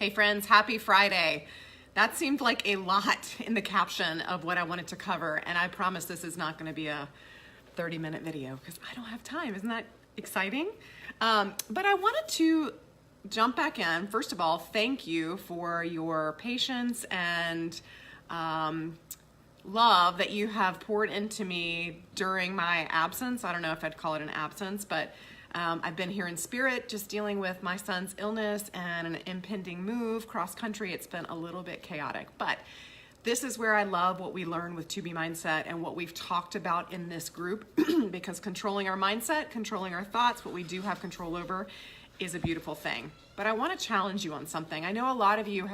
Hey friends, happy Friday. That seemed like a lot in the caption of what I wanted to cover, and I promise this is not going to be a 30-minute video because I don't have time. Isn't that exciting? But I wanted to jump back in. First of all, thank you for your patience and love that you have poured into me during my absence. I don't know if I'd call it an absence, but I've been here in spirit, just dealing with my son's illness and an impending move cross country. It's been a little bit chaotic, but this is where I love what we learn with 2B Mindset and what we've talked about in this group because controlling our mindset, controlling our thoughts, what we do have control over is a beautiful thing. But I want to challenge you on something. I know a lot of you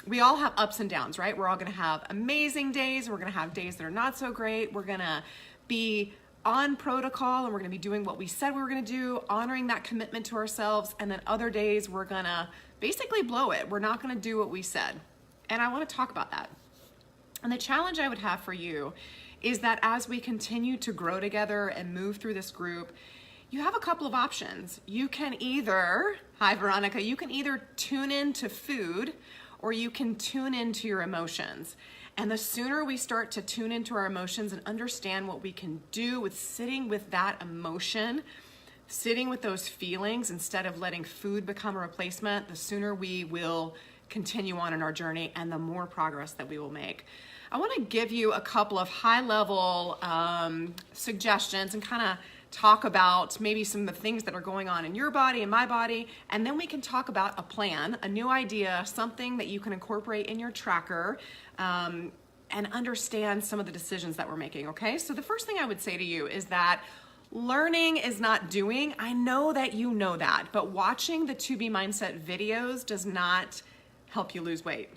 we all have ups and downs, right? We're all going to have amazing days. We're going to have days that are not so great. We're going to be on protocol and we're going to be doing what we said we were going to do, honoring that commitment to ourselves. And then other days we're going to basically blow it. We're not going to do what we said. And I want to talk about that. And the challenge I would have for you is that as we continue to grow together and move through this group, you have a couple of options. You can either, hi Veronica, you can either tune into food or you can tune into your emotions. And the sooner we start to tune into our emotions and understand what we can do with sitting with that emotion, sitting with those feelings instead of letting food become a replacement, the sooner we will continue on in our journey and the more progress that we will make. I want to give you a couple of high-level suggestions and kind of talk about maybe some of the things that are going on in your body and my body, and then we can talk about a plan, a new idea, something that you can incorporate in your tracker and understand some of the decisions that we're making, okay? So the first thing I would say to you is that learning is not doing. I know that you know that, but watching the 2B Mindset videos does not help you lose weight.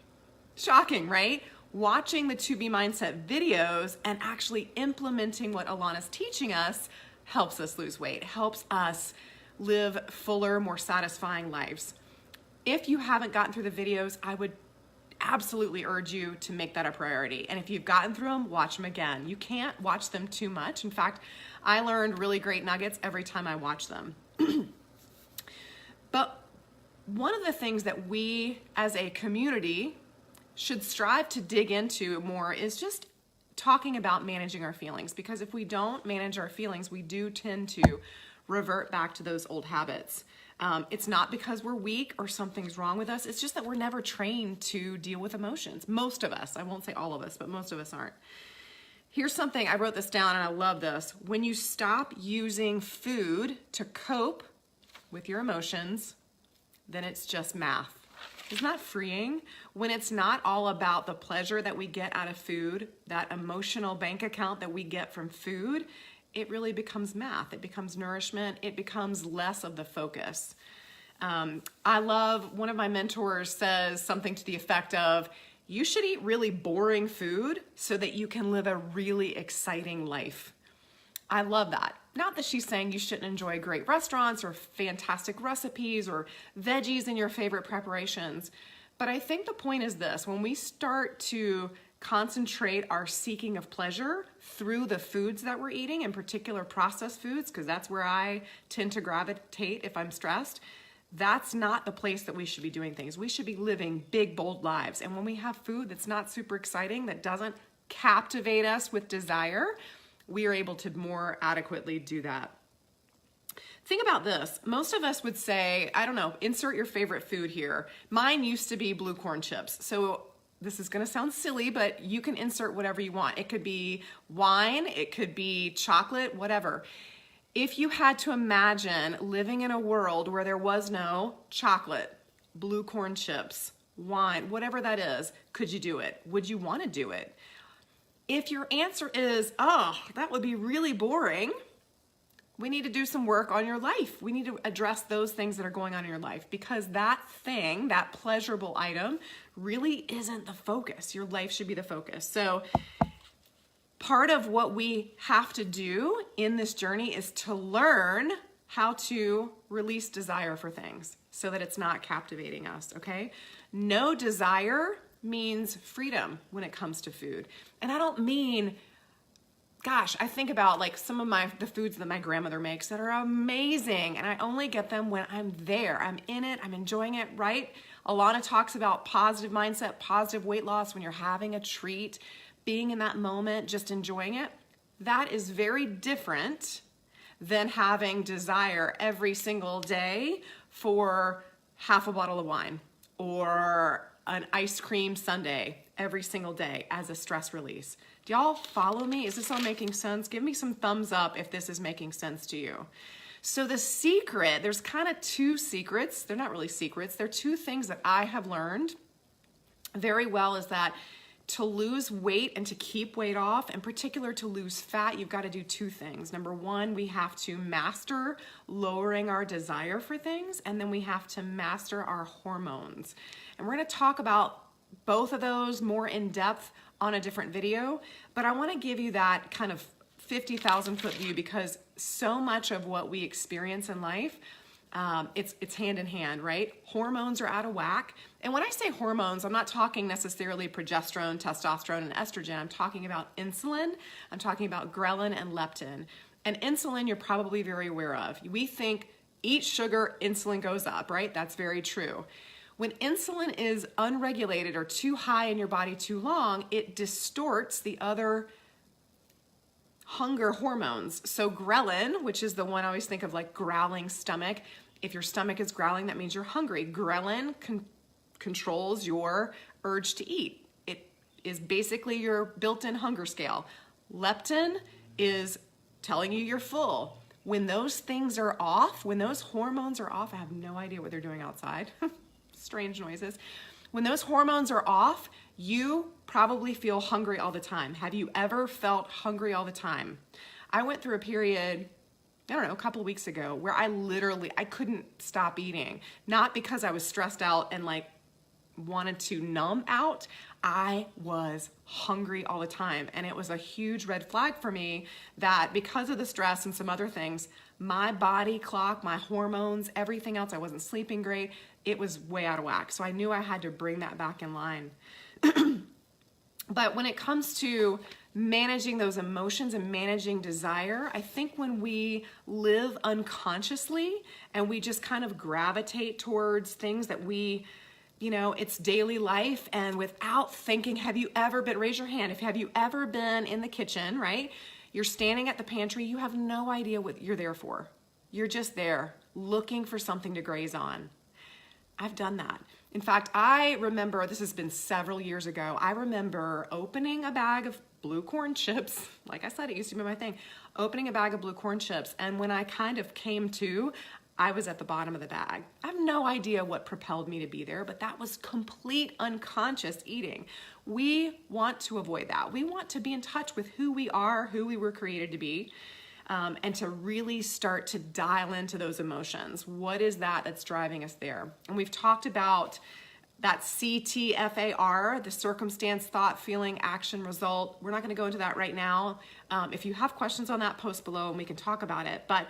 Shocking, right? Watching the 2B Mindset videos and actually implementing what Alana's teaching us helps us lose weight, helps us live fuller, more satisfying lives. If you haven't gotten through the videos, I would absolutely urge you to make that a priority. And if you've gotten through them, watch them again. You can't watch them too much. In fact, I learned really great nuggets every time I watch them. But one of the things that we as a community should strive to dig into more is just talking about managing our feelings, because if we don't manage our feelings, we do tend to revert back to those old habits. It's not because we're weak or something's wrong with us. It's just that we're never trained to deal with emotions. Most of us, I won't say all of us, but most of us aren't. Here's something, I wrote this down and I love this. When you stop using food to cope with your emotions, then it's just math. Isn't that freeing? When it's not all about the pleasure that we get out of food, that emotional bank account that we get from food, it really becomes math. It becomes nourishment. It becomes less of the focus. I love, one of my mentors says something to the effect of, you should eat really boring food so that you can live a really exciting life. I love that. Not that she's saying you shouldn't enjoy great restaurants or fantastic recipes or veggies in your favorite preparations. But I think the point is this: when we start to concentrate our seeking of pleasure through the foods that we're eating, in particular processed foods, because that's where I tend to gravitate if I'm stressed, that's not the place that we should be doing things. We should be living big, bold lives. And when we have food that's not super exciting, that doesn't captivate us with desire, we are able to more adequately do that. Think about this. Most of us would say, I don't know, insert your favorite food here. Mine used to be blue corn chips. So this is going to sound silly, but you can insert whatever you want. It could be wine, it could be chocolate, whatever. If you had to imagine living in a world where there was no chocolate, blue corn chips, wine, whatever that is, could you do it? Would you want to do it? If your answer is, oh, that would be really boring, we need to do some work on your life. We need to address those things that are going on in your life, because that thing, that pleasurable item, really isn't the focus. Your life should be the focus. So part of what we have to do in this journey is to learn how to release desire for things so that it's not captivating us, okay? No desire means freedom when it comes to food. And I don't mean gosh, I think about like some of the foods that my grandmother makes that are amazing, and I only get them when I'm there. I'm in it, I'm enjoying it, right? Alana talks about positive mindset, positive weight loss when you're having a treat, being in that moment, just enjoying it. That is very different than having desire every single day for half a bottle of wine or an ice cream sundae every single day as a stress release. Do y'all follow me? Is this all making sense? Give me some thumbs up if this is making sense to you. So the secret, there's kind of two secrets. They're not really secrets. They're two things that I have learned very well, is that to lose weight and to keep weight off, in particular to lose fat, you've got to do two things. Number one, we have to master lowering our desire for things, and then we have to master our hormones. And we're going to talk about both of those more in depth on a different video, but I want to give you that kind of 50,000 foot view, because so much of what we experience in life, it's hand in hand, right? Hormones are out of whack. And when I say hormones, I'm not talking necessarily progesterone, testosterone, and estrogen. I'm talking about insulin. I'm talking about ghrelin and leptin. And insulin, you're probably very aware of. We think eat sugar, insulin goes up, right? That's very true. When insulin is unregulated or too high in your body too long, it distorts the other hunger hormones. So ghrelin, which is the one I always think of like growling stomach. If your stomach is growling, that means you're hungry. Ghrelin controls your urge to eat. It is basically your built-in hunger scale. Leptin is telling you you're full. When those things are off, when those hormones are off, I have no idea what they're doing outside. Strange noises. When those hormones are off, you probably feel hungry all the time. Have you ever felt hungry all the time? I went through a period, I don't know, a couple of weeks ago, where I couldn't stop eating. Not because I was stressed out and like wanted to numb out. I was hungry all the time. And it was a huge red flag for me that because of the stress and some other things, my body clock, my hormones, everything else, I wasn't sleeping great. It was way out of whack. So I knew I had to bring that back in line. But when it comes to managing those emotions and managing desire, I think when we live unconsciously and we just kind of gravitate towards things that it's daily life, and without thinking, raise your hand, have you ever been in the kitchen, right? You're standing at the pantry, you have no idea what you're there for. You're just there looking for something to graze on. I've done that. In fact, I remember, this has been several years ago, I remember opening a bag of blue corn chips. Like I said, it used to be my thing. Opening a bag of blue corn chips, and when I kind of came to, I was at the bottom of the bag. I have no idea what propelled me to be there, but that was complete unconscious eating. We want to avoid that. We want to be in touch with who we are, who we were created to be. And to really start to dial into those emotions. What is that that's driving us there? And we've talked about that CTFAR, the circumstance, thought, feeling, action, result. We're not going to go into that right now. If you have questions on that, post below and we can talk about it. But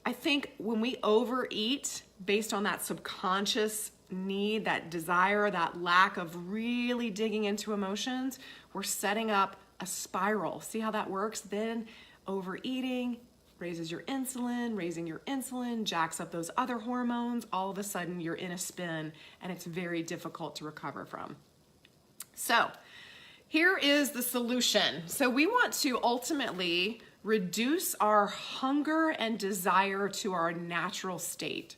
I think when we overeat based on that subconscious need, that desire, that lack of really digging into emotions, we're setting up a spiral. See how that works? Then overeating raises your insulin, raising your insulin jacks up those other hormones. All of a sudden you're in a spin and it's very difficult to recover from. So here is the solution. So we want to ultimately reduce our hunger and desire to our natural state.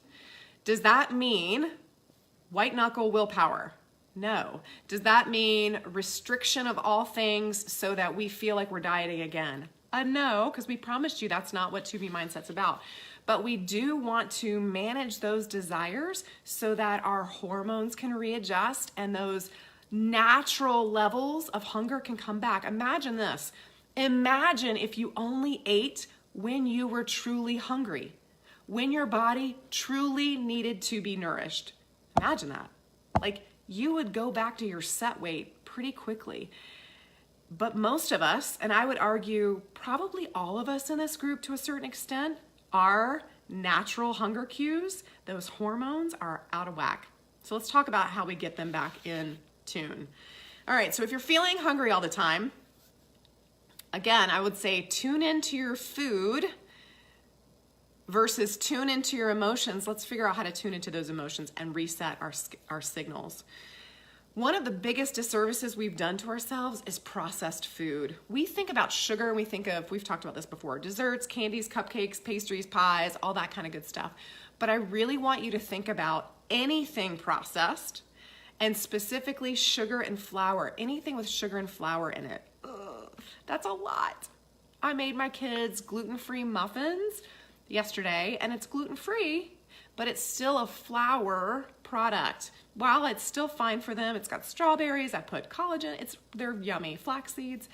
Does that mean white knuckle willpower? No. Does that mean restriction of all things so that we feel like we're dieting again? No, because we promised you that's not what 2B Mindset's about. But we do want to manage those desires so that our hormones can readjust and those natural levels of hunger can come back. Imagine this. Imagine if you only ate when you were truly hungry, when your body truly needed to be nourished. Imagine that. Like, you would go back to your set weight pretty quickly. But most of us, and I would argue probably all of us in this group to a certain extent, our natural hunger cues, those hormones are out of whack. So let's talk about how we get them back in tune. All right, so if you're feeling hungry all the time, Again, I would say tune into your food versus tune into your emotions. Let's figure out how to tune into those emotions and reset our signals. One of the biggest disservices we've done to ourselves is processed food. We think about sugar and we've talked about this before, desserts, candies, cupcakes, pastries, pies, all that kind of good stuff. But I really want you to think about anything processed, and specifically sugar and flour, anything with sugar and flour in it. Ugh, that's a lot. I made my kids gluten-free muffins yesterday, and it's gluten-free, but it's still a flour product. While it's still fine for them, it's got strawberries, I put collagen, they're yummy, flax seeds.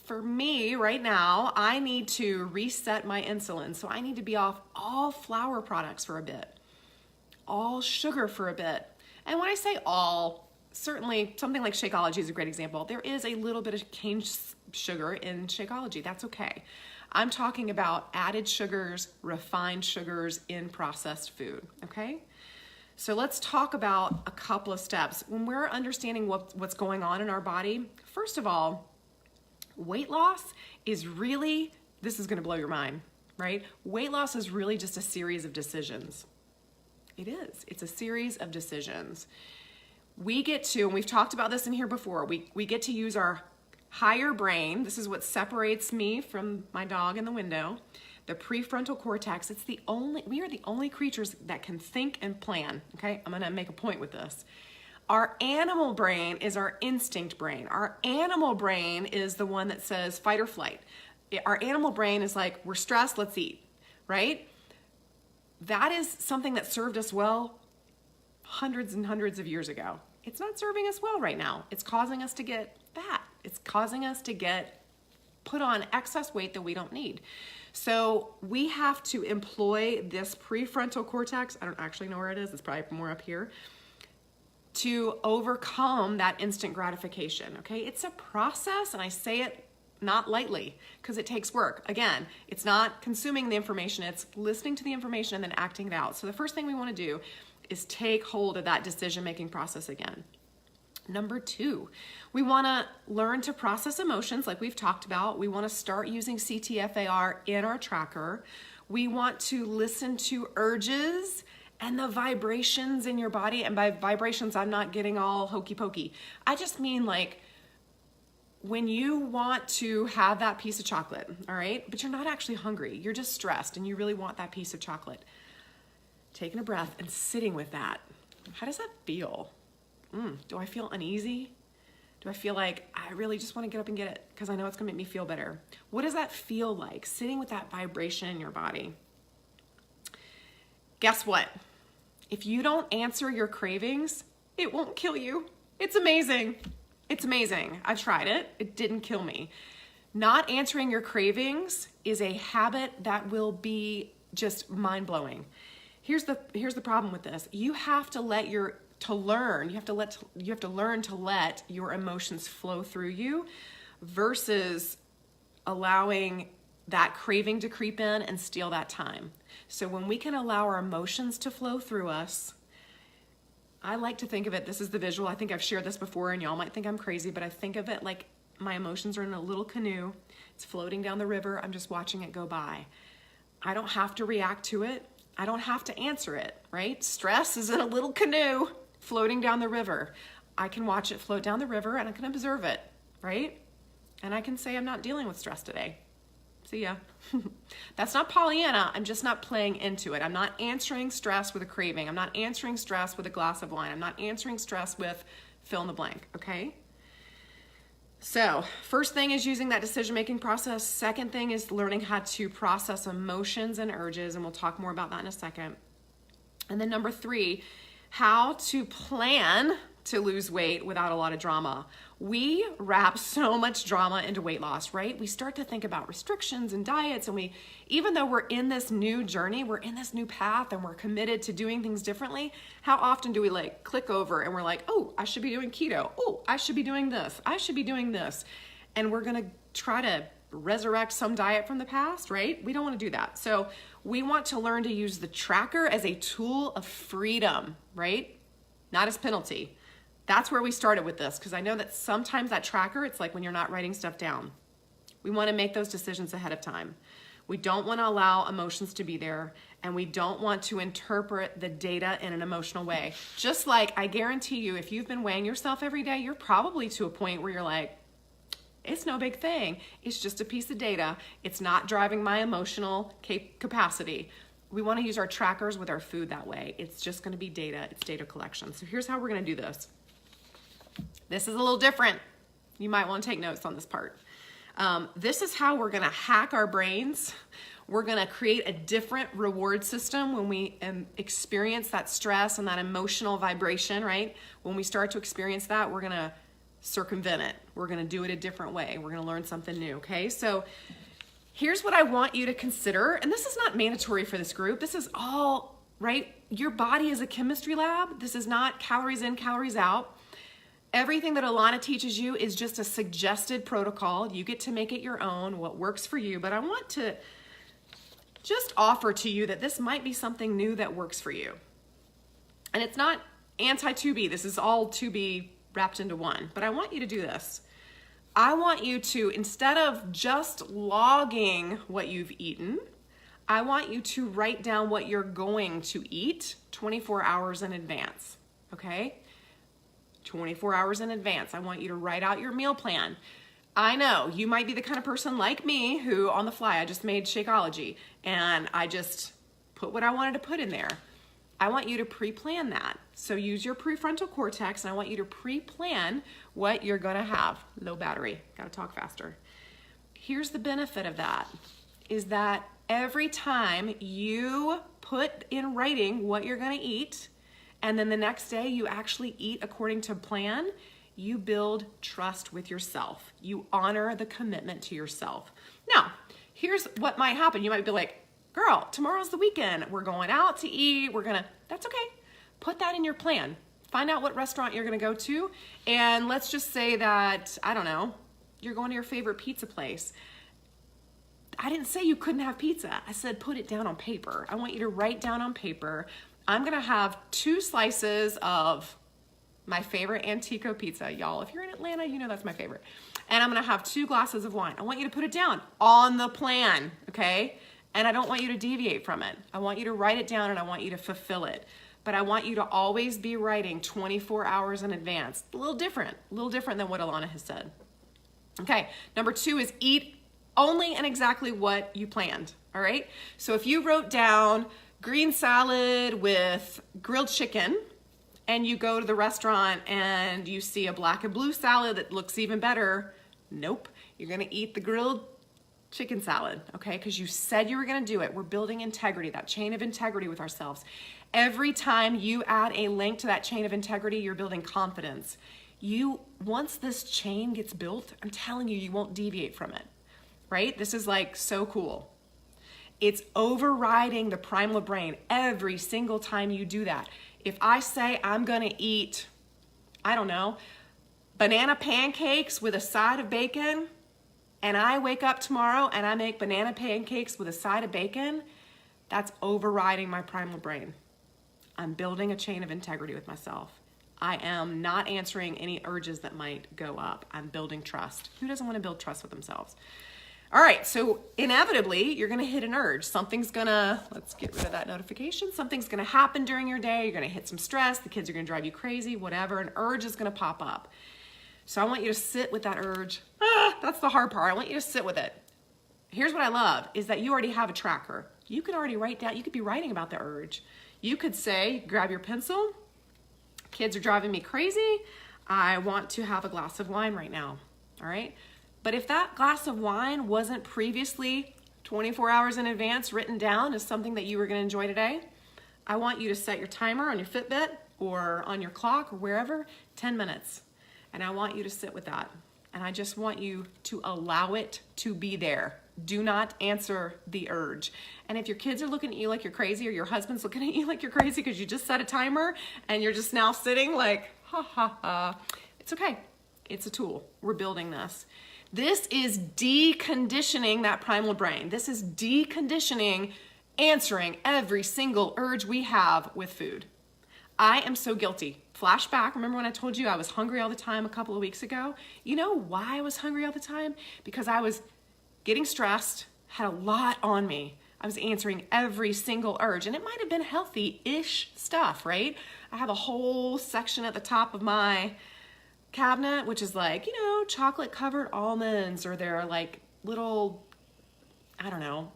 For me right now, I need to reset my insulin, so I need to be off all flour products for a bit, all sugar for a bit. And when I say all, certainly something like Shakeology is a great example. There is a little bit of cane sugar in Shakeology, that's okay. I'm talking about added sugars, refined sugars in processed food, okay? So let's talk about a couple of steps. When we're understanding what's going on in our body, first of all, weight loss is really, this is gonna blow your mind, right? Weight loss is really just a series of decisions. It is, it's a series of decisions. We get to, and we've talked about this in here before, we get to use our higher brain. This is what separates me from my dog in the window. The prefrontal cortex, we are the only creatures that can think and plan, okay? I'm gonna make a point with this. Our animal brain is our instinct brain. Our animal brain is the one that says fight or flight. Our animal brain is like, we're stressed, let's eat, right? That is something that served us well hundreds and hundreds of years ago. It's not serving us well right now. It's causing us to get fat. It's causing us to put on excess weight that we don't need. So we have to employ this prefrontal cortex, I don't actually know where it is, it's probably more up here, to overcome that instant gratification, okay? It's a process, and I say it not lightly because it takes work. Again, it's not consuming the information, it's listening to the information and then acting it out. So the first thing we want to do is take hold of that decision-making process again. Number 2, we want to learn to process emotions like we've talked about. We want to start using CTFAR in our tracker. We want to listen to urges and the vibrations in your body. And by vibrations, I'm not getting all hokey pokey. I just mean like when you want to have that piece of chocolate, all right, but you're not actually hungry. You're just stressed and you really want that piece of chocolate. Taking a breath and sitting with that. How does that feel? Do I feel uneasy? Do I feel like I really just want to get up and get it because I know it's going to make me feel better? What does that feel like, sitting with that vibration in your body? Guess what? If you don't answer your cravings, it won't kill you. It's amazing. It's amazing. I've tried it. It didn't kill me. Not answering your cravings is a habit that will be just mind-blowing. Here's the problem with this. You have to learn to let your emotions flow through you versus allowing that craving to creep in and steal that time. So when we can allow our emotions to flow through us, I like to think of it, this is the visual, I think I've shared this before and y'all might think I'm crazy, but I think of it like my emotions are in a little canoe. It's floating down the river. I'm just watching it go by. I don't have to react to it. I don't have to answer it, right? Stress is in a little canoe floating down the river. I can watch it float down the river and I can observe it, right? And I can say I'm not dealing with stress today. See ya. That's not Pollyanna. I'm just not playing into it. I'm not answering stress with a craving. I'm not answering stress with a glass of wine. I'm not answering stress with fill in the blank, okay? So first thing is using that decision-making process. Second thing is learning how to process emotions and urges, and we'll talk more about that in a second. And then number 3, how to plan to lose weight without a lot of drama. We wrap so much drama into weight loss, right? We start to think about restrictions and diets, and even though we're in this new journey, we're in this new path and we're committed to doing things differently, how often do we like click over and we're like, oh, I should be doing keto. Oh, I should be doing this. I should be doing this. And we're gonna try to resurrect some diet from the past, right? We don't wanna do that. So we want to learn to use the tracker as a tool of freedom, right? Not as penalty. That's where we started with this, because I know that sometimes that tracker, it's like when you're not writing stuff down. We want to make those decisions ahead of time. We don't want to allow emotions to be there, and we don't want to interpret the data in an emotional way. Just like I guarantee you, if you've been weighing yourself every day, you're probably to a point where you're like, it's no big thing. It's just a piece of data. It's not driving my emotional capacity. We want to use our trackers with our food that way. It's just going to be data. It's data collection. So here's how we're going to do this. This is a little different. You might want to take notes on this part. This is how we're going to hack our brains. We're going to create a different reward system when we experience that stress and that emotional vibration, right? When we start to experience that, we're going to circumvent it. We're going to do it a different way. We're going to learn something new, okay? So here's what I want you to consider, and this is not mandatory for this group. This is all, right? Your body is a chemistry lab. This is not calories in, calories out. Everything that Alana teaches you is just a suggested protocol. You get to make it your own, what works for you. But I want to just offer to you that this might be something new that works for you. And it's not anti-2B. This is all 2B wrapped into one. But I want you to do this. I want you to, instead of just logging what you've eaten, I want you to write down what you're going to eat 24 hours in advance, okay? 24 hours in advance. I want you to write out your meal plan. I know you might be the kind of person like me who on the fly, I just made Shakeology and I just put what I wanted to put in there. I want you to pre-plan that. So use your prefrontal cortex and I want you to pre-plan what you're gonna have. Low battery, gotta talk faster. Here's the benefit of that, is that every time you put in writing what you're gonna eat, and then the next day you actually eat according to plan, you build trust with yourself. You honor the commitment to yourself. Now, here's what might happen. You might be like, girl, tomorrow's the weekend. We're going out to eat. That's okay. Put that in your plan. Find out what restaurant you're gonna go to. And let's just say that, I don't know, you're going to your favorite pizza place. I didn't say you couldn't have pizza. I said put it down on paper. I want you to write down on paper, I'm gonna have 2 slices of my favorite Antico pizza. Y'all, if you're in Atlanta, you know that's my favorite. And I'm gonna have 2 glasses of wine. I want you to put it down on the plan, okay? And I don't want you to deviate from it. I want you to write it down and I want you to fulfill it. But I want you to always be writing 24 hours in advance. A little different than what Alana has said. Okay, number 2 is eat only and exactly what you planned, all right? So if you wrote down green salad with grilled chicken, and you go to the restaurant and you see a black and blue salad that looks even better, nope, you're gonna eat the grilled chicken salad, okay? Because you said you were gonna do it. We're building integrity, that chain of integrity with ourselves. Every time you add a link to that chain of integrity, you're building confidence. Once this chain gets built, I'm telling you, you won't deviate from it, right? This is like so cool. It's overriding the primal brain every single time you do that. If I say I'm gonna eat, I don't know, banana pancakes with a side of bacon, and I wake up tomorrow and I make banana pancakes with a side of bacon, that's overriding my primal brain. I'm building a chain of integrity with myself. I am not answering any urges that might go up. I'm building trust. Who doesn't want to build trust with themselves? All right, so inevitably, you're gonna hit an urge. Let's get rid of that notification. Something's gonna happen during your day. You're gonna hit some stress. The kids are gonna drive you crazy, whatever. An urge is gonna pop up. So I want you to sit with that urge. That's the hard part. I want you to sit with it. Here's what I love, is that you already have a tracker. You can already write down, you could be writing about the urge. You could say, grab your pencil. Kids are driving me crazy. I want to have a glass of wine right now, all right? But if that glass of wine wasn't previously 24 hours in advance written down as something that you were gonna enjoy today, I want you to set your timer on your Fitbit or on your clock or wherever, 10 minutes. And I want you to sit with that. And I just want you to allow it to be there. Do not answer the urge. And if your kids are looking at you like you're crazy or your husband's looking at you like you're crazy because you just set a timer and you're just now sitting like, ha ha ha, it's okay. It's a tool. We're building this. This is deconditioning that primal brain. This is deconditioning answering every single urge we have with food. I am so guilty. Flashback, remember when I told you I was hungry all the time a couple of weeks ago? You know why I was hungry all the time? Because I was getting stressed, had a lot on me. I was answering every single urge, and it might have been healthy-ish stuff, right? I have a whole section at the top of my cabinet, which is like, chocolate covered almonds, or they're like little, I don't know,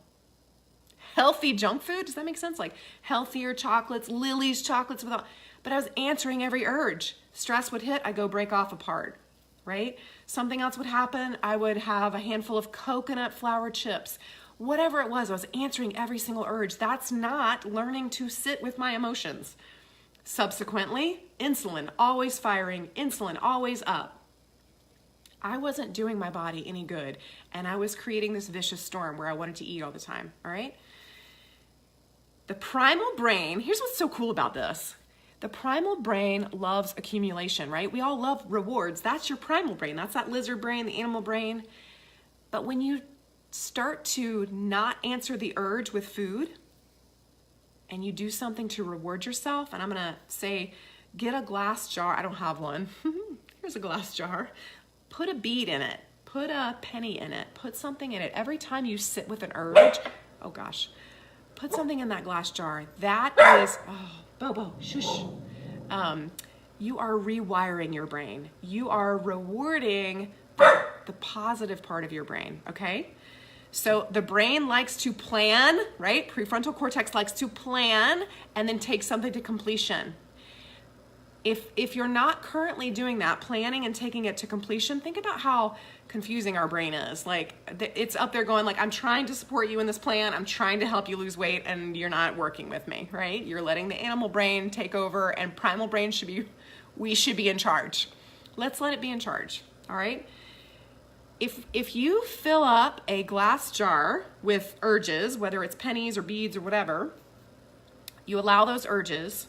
healthy junk food. Does that make sense? Like healthier chocolates, Lily's chocolates without, but I was answering every urge. Stress would hit, I'd go break off a part, right? Something else would happen. I would have a handful of coconut flour chips. Whatever it was, I was answering every single urge. That's not learning to sit with my emotions. Subsequently, insulin always firing, insulin always up. I wasn't doing my body any good, and I was creating this vicious storm where I wanted to eat all the time, all right? The primal brain, here's what's so cool about this. The primal brain loves accumulation, right? We all love rewards. That's your primal brain. That's that lizard brain, the animal brain. But when you start to not answer the urge with food, and you do something to reward yourself, and I'm gonna say, get a glass jar. I don't have one. Here's a glass jar. Put a bead in it. Put a penny in it. Put something in it. Every time you sit with an urge, oh gosh, put something in that glass jar. That is, Bobo, shush. You are rewiring your brain. You are rewarding the positive part of your brain, okay? So the brain likes to plan, right? Prefrontal cortex likes to plan and then take something to completion. If you're not currently doing that, planning and taking it to completion, think about how confusing our brain is. Like, it's up there going like, I'm trying to support you in this plan. I'm trying to help you lose weight, and you're not working with me, right? You're letting the animal brain take over, and primal brain we should be in charge. Let's let it be in charge, all right? If you fill up a glass jar with urges, whether it's pennies or beads or whatever, you allow those urges.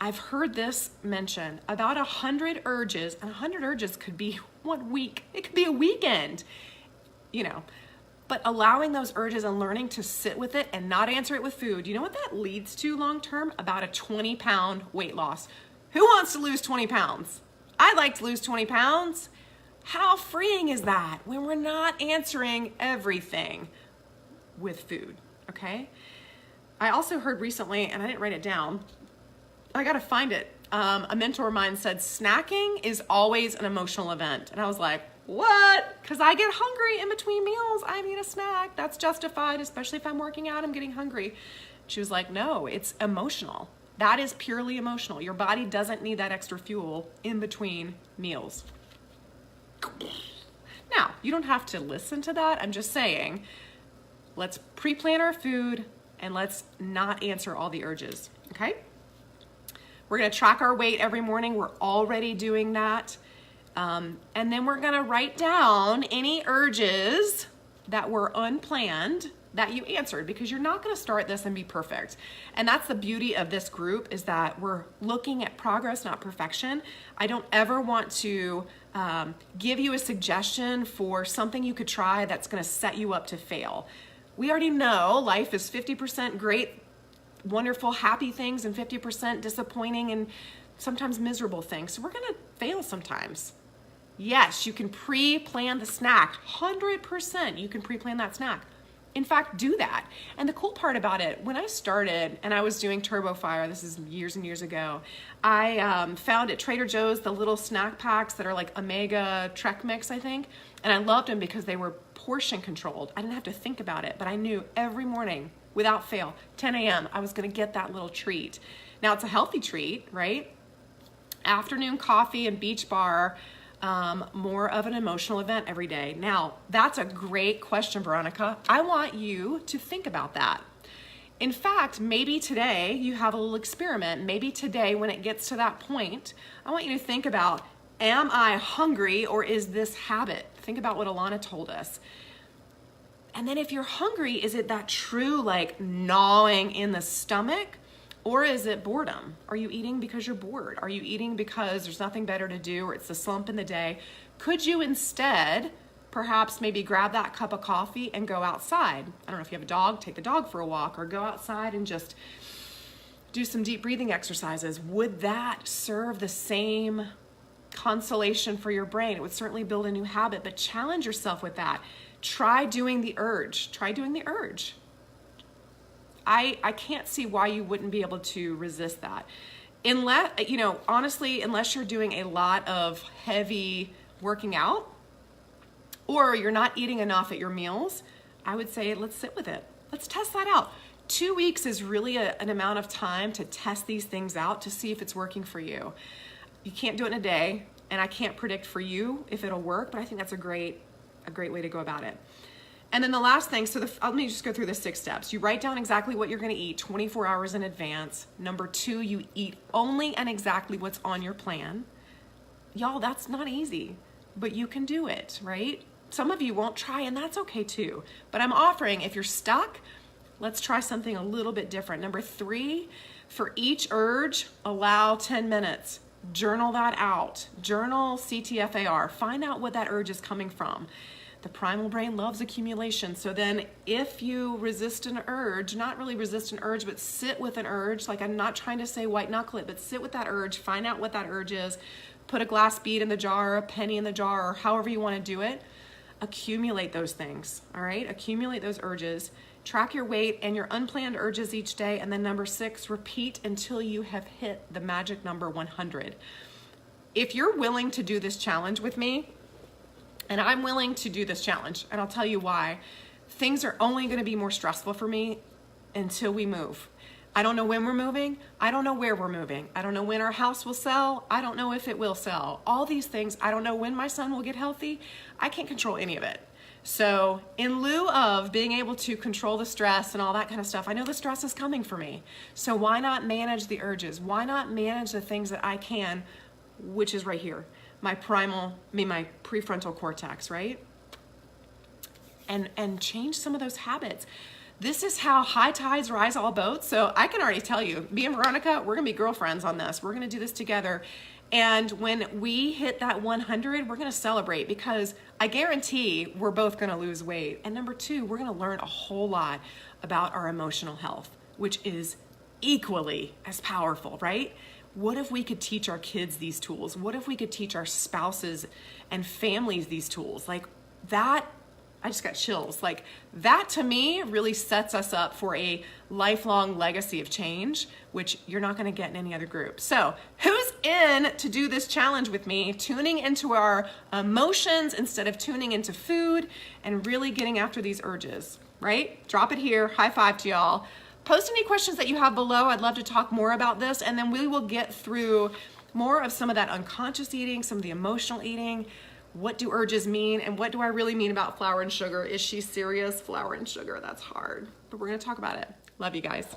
I've heard this mentioned, about 100 urges, and 100 urges could be 1 week. It could be a weekend, But allowing those urges and learning to sit with it and not answer it with food, you know what that leads to long-term? About a 20-pound weight loss. Who wants to lose 20 pounds? I'd like to lose 20 pounds. How freeing is that when we're not answering everything with food, okay? I also heard recently, and I didn't write it down, I gotta find it. A mentor of mine said, snacking is always an emotional event. And I was like, what? Because I get hungry in between meals. I need a snack. That's justified, especially if I'm working out, I'm getting hungry. She was like, no, it's emotional. That is purely emotional. Your body doesn't need that extra fuel in between meals. Now, you don't have to listen to that. I'm just saying, let's pre-plan our food and let's not answer all the urges, okay? We're gonna track our weight every morning. We're already doing that. And then we're gonna write down any urges that were unplanned that you answered, because you're not gonna start this and be perfect. And that's the beauty of this group, is that we're looking at progress, not perfection. I don't ever want to give you a suggestion for something you could try that's gonna set you up to fail. We already know life is 50% great, wonderful, happy things, and 50% disappointing and sometimes miserable things. So we're gonna fail sometimes. Yes, you can pre-plan the snack. 100% you can pre-plan that snack. In fact, do that. And the cool part about it, when I started and I was doing Turbo Fire, this is years and years ago, I found at Trader Joe's the little snack packs that are like Omega Trek Mix, I think. And I loved them because they were portion controlled. I didn't have to think about it, but I knew every morning, without fail, 10 a.m., I was gonna get that little treat. Now it's a healthy treat, right? Afternoon coffee and beach bar, more of an emotional event every day. Now, that's a great question, Veronica. I want you to think about that. In fact, maybe today you have a little experiment. Maybe today, when it gets to that point, I want you to think about, am I hungry, or is this habit? Think about what Alana told us. And then if you're hungry, is it that true like gnawing in the stomach? Or is it boredom? Are you eating because you're bored? Are you eating because there's nothing better to do, or it's a slump in the day? Could you instead perhaps maybe grab that cup of coffee and go outside? I don't know if you have a dog, take the dog for a walk, or go outside and just do some deep breathing exercises. Would that serve the same consolation for your brain? It would certainly build a new habit, but challenge yourself with that. try doing the urge. Try doing the urge. I can't see why you wouldn't be able to resist that. Unless, honestly, unless you're doing a lot of heavy working out or you're not eating enough at your meals, I would say let's sit with it. Let's test that out. 2 weeks is really an amount of time to test these things out to see if it's working for you. You can't do it in a day, and I can't predict for you if it'll work, but I think that's a great way to go about it. And then the last thing, let me just go through the 6 steps. You write down exactly what you're gonna eat 24 hours in advance. Number 2, you eat only and exactly what's on your plan. Y'all, that's not easy, but you can do it, right? Some of you won't try, and that's okay too. But I'm offering, if you're stuck, let's try something a little bit different. Number 3, for each urge, allow 10 minutes. Journal that out. Journal CTFAR. Find out what that urge is coming from. The primal brain loves accumulation. So then if you resist an urge, not really resist an urge, but sit with an urge, like I'm not trying to say white knuckle it, but sit with that urge, find out what that urge is, put a glass bead in the jar, a penny in the jar, or however you want to do it. Accumulate those things, all right? Accumulate those urges. Track your weight and your unplanned urges each day. And then number 6, repeat until you have hit the magic number 100. If you're willing to do this challenge with me, and I'm willing to do this challenge, and I'll tell you why, things are only going to be more stressful for me until we move. I don't know when we're moving. I don't know where we're moving. I don't know when our house will sell. I don't know if it will sell. All these things, I don't know when my son will get healthy. I can't control any of it. So in lieu of being able to control the stress and all that kind of stuff, I know the stress is coming for me. So why not manage the urges? Why not manage the things that I can, which is right here, my prefrontal cortex, right? And change some of those habits. This is how high tides rise all boats. So I can already tell you, me and Veronica, we're gonna be girlfriends on this. We're gonna do this together. And when we hit that 100, we're gonna celebrate because I guarantee we're both gonna lose weight. And number 2, we're gonna learn a whole lot about our emotional health, which is equally as powerful, right? What if we could teach our kids these tools? What if we could teach our spouses and families these tools? Like that, I just got chills. Like that to me really sets us up for a lifelong legacy of change, which you're not gonna get in any other group. So who's in to do this challenge with me, tuning into our emotions instead of tuning into food and really getting after these urges, right? Drop it here, high five to y'all. Post any questions that you have below. I'd love to talk more about this, and then we will get through more of some of that unconscious eating, some of the emotional eating. What do urges mean, and what do I really mean about flour and sugar? Is she serious? Flour and sugar, that's hard. But we're gonna talk about it. Love you guys.